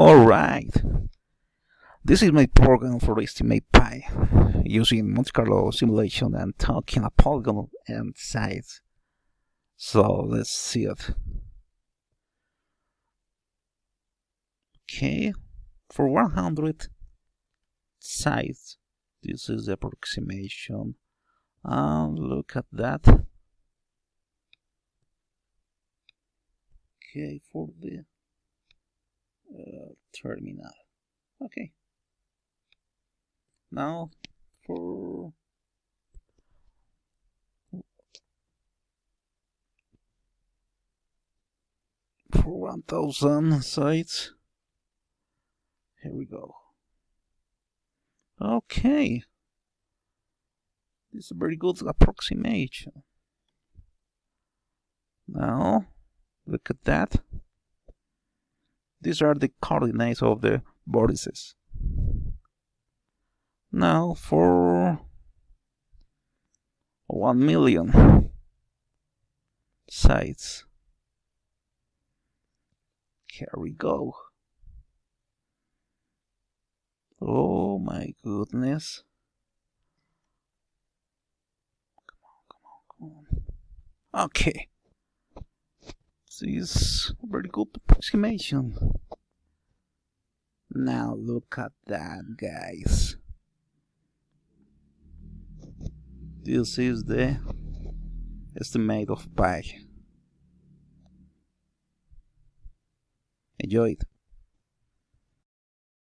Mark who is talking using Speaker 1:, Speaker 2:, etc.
Speaker 1: Alright, this is my program for estimate pi using Monte Carlo Simulation and talking a polygon and size. So let's see it. Okay, for 100 size, this is the approximation. Look at that. Okay, for the terminal. Okay. Now for for 1000 sites. Here we go. Okay. This is a very good approximation. Now look at that. These are the coordinates of the vortices. Now for 1,000,000 sites. Here we go. Oh my goodness. Come on. Okay. This is a very good approximation. Now look at that, guys. This is the estimate of pi. Enjoy it.